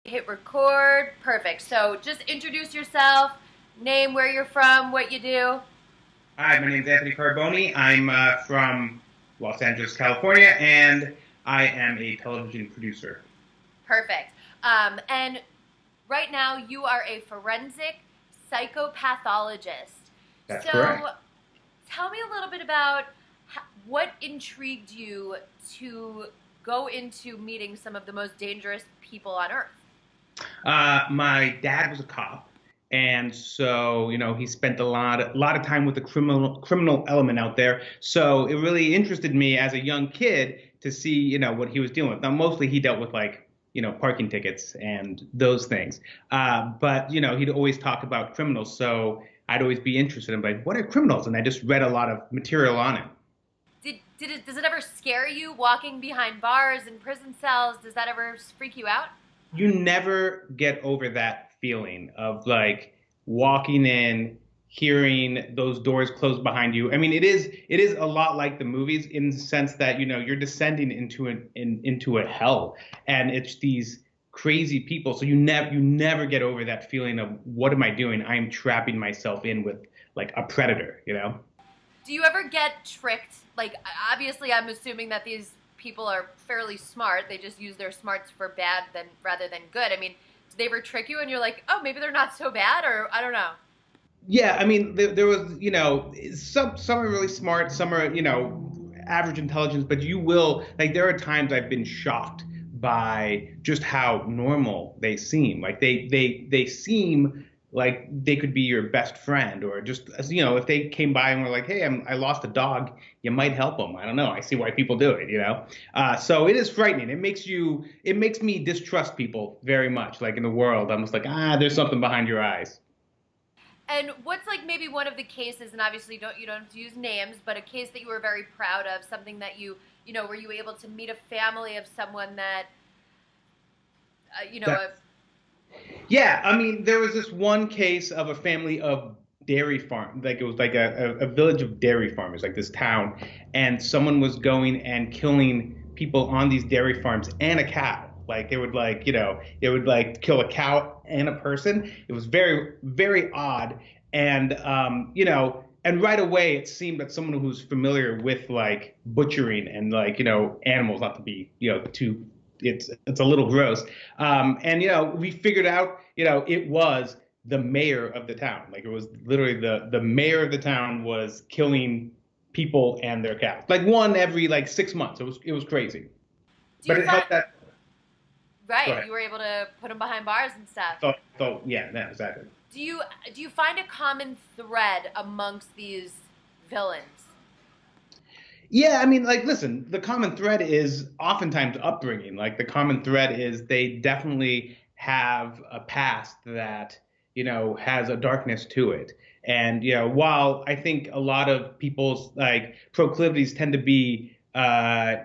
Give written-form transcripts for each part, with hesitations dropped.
Hit record. Perfect. So just introduce yourself, name, where you're from, what you do. Hi, my name is Anthony Carbone. I'm from Los Angeles, California, and I am a television producer. Perfect. And right now you are a forensic psychopathologist. That's So correct. tell me a little bit about what intrigued you to go into meeting some of the most dangerous people on earth. My dad was a cop, and so he spent a lot of time with the criminal element out there. So it really interested me as a young kid to see what he was dealing with. Now, mostly he dealt with like parking tickets and those things, but he'd always talk about criminals. So I'd always be interested in like what are criminals, and I just read a lot of material on it. Does it ever scare you walking behind bars and prison cells? Does that ever freak you out? You never get over that feeling of like walking in, hearing those doors close behind you. I mean, it is a lot like the movies in the sense that you're descending into a hell, and it's these crazy people. So you never get over that feeling of what am I doing? I am trapping myself in with like a predator, you know? Do you ever get tricked? Like, obviously, I'm assuming that these people are fairly smart. They just use their smarts for bad than rather than good. I mean, do they ever trick you and you're like, oh, maybe they're not so bad, or I don't know. Yeah, I mean, there was, some are really smart, some are, average intelligence, but you will, like, there are times I've been shocked by just how normal they seem. Like they seem like they could be your best friend, or just, if they came by and were like, hey, I lost a dog, you might help them. I don't know. I see why people do it, you know? So it is frightening. It makes me distrust people very much, like in the world. I'm just like, there's something behind your eyes. And what's like maybe one of the cases, and obviously you don't have to use names, but a case that you were very proud of, something that were you able to meet a family of someone that, That Yeah, I mean, there was this one case of a family of dairy farm, like it was like a village of dairy farmers, like this town, and someone was going and killing people on these dairy farms and a cow. Like it would like kill a cow and a person. It was very, very odd, and and right away it seemed that someone who's familiar with like butchering and like animals, not to be too it's a little gross. And we figured out, it was the mayor of the town. Like it was literally the mayor of the town was killing people and their cows. Like one every like 6 months. It was crazy. do But you it find helped that. Go right ahead. you were able to put them behind bars and stuff. So yeah, no, exactly. Do you do you find a common thread amongst these villains? Yeah, I mean, like, listen, the common thread is oftentimes upbringing. Like, the common thread is they definitely have a past that, has a darkness to it. And, while I think a lot of people's like proclivities tend to be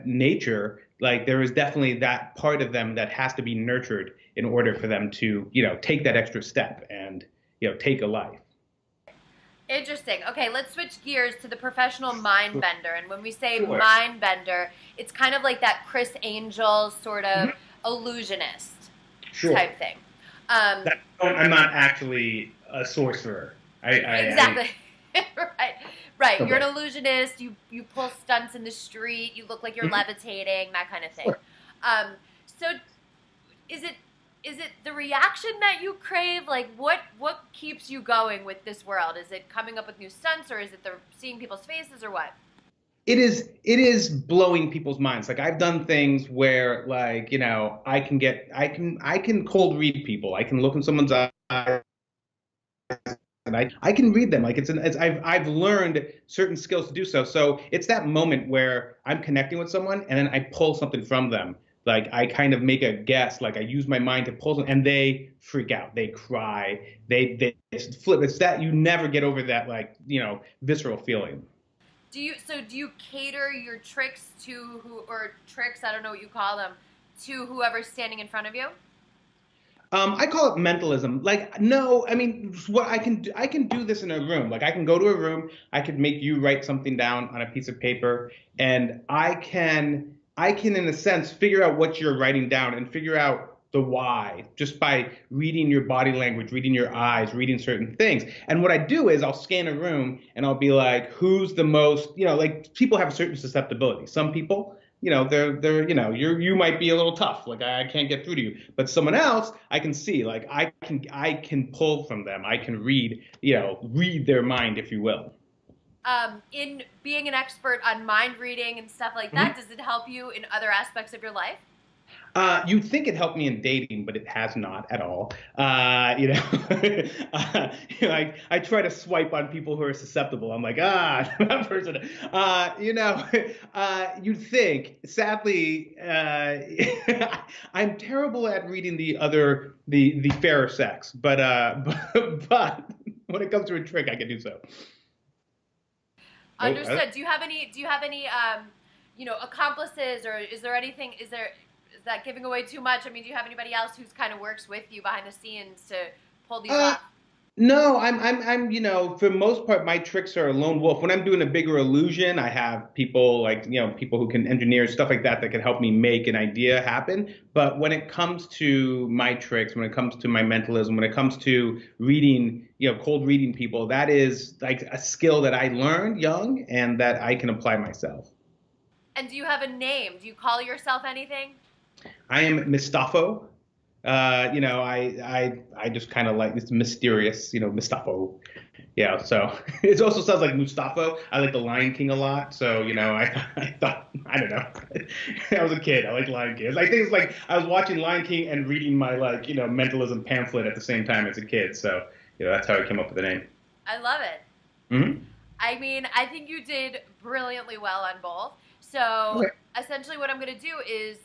nature, like, there is definitely that part of them that has to be nurtured in order for them to, take that extra step and, take a life. Interesting. Okay, let's switch gears to the professional mind Sure. bender. And when we say Sure. mind bender, it's kind of like that Chris Angel sort of Mhm. illusionist Sure. type thing. Um, I'm not actually a sorcerer. I exactly. Right. Right. You're an okay. illusionist. You pull stunts in the street. You look like you're Mhm. levitating. That kind of thing. Sure. Um, so is it is it the reaction that you crave? Like what keeps you going with this world? Is it coming up with new stunts, or is it the seeing people's faces, or what? It is blowing people's minds. Like I've done things where like, I can cold read people. I can look in someone's eyes and I can read them. Like I've learned certain skills to do so. So it's that moment where I'm connecting with someone and then I pull something from them. Like I kind of make a guess, like I use my mind to pull them, and they freak out, they cry, they flip. It's that you never get over that like, visceral feeling. Do you cater your tricks to who or tricks, I don't know what you call them, to whoever's standing in front of you? I call it mentalism. Like, no, I mean, what I can do this in a room. Like, I can go to a room, I could make you write something down on a piece of paper, and I can, in a sense, figure out what you're writing down and figure out the why just by reading your body language, reading your eyes, reading certain things. And what I do is I'll scan a room and I'll be like, who's the most, like people have a certain susceptibility. Some people, they're, you might be a little tough. Like I can't get through to you, but someone else I can see, like I can pull from them. I can read their mind, if you will. In being an expert on mind reading and stuff like that, does it help you in other aspects of your life? You'd think it helped me in dating, but it has not at all. I try to swipe on people who are susceptible. I'm like, that person. You'd think. Sadly, I'm terrible at reading the fairer sex, but when it comes to a trick, I can do so. Understood. Do you have any accomplices, or is there anything? Is that giving away too much? I mean, do you have anybody else who's kind of works with you behind the scenes to pull these Uh, off? No, for the most part, my tricks are a lone wolf. When I'm doing a bigger illusion, I have people like, people who can engineer stuff like that can help me make an idea happen. But when it comes to my tricks, when it comes to my mentalism, when it comes to reading, cold reading people, that is like a skill that I learned young and that I can apply myself. And do you have a name? Do you call yourself anything? I am Mistafo. I just kind of like it's mysterious, Mustafo. Yeah, so it also sounds like Mustafa. I like the Lion King a lot, so I thought I don't know. I was a kid. I like Lion King. I think it's like I was watching Lion King and reading my mentalism pamphlet at the same time as a kid. So that's how I came up with the name. I love it. Hmm. I mean, I think you did brilliantly well on both. So Okay. essentially, what I'm going to do is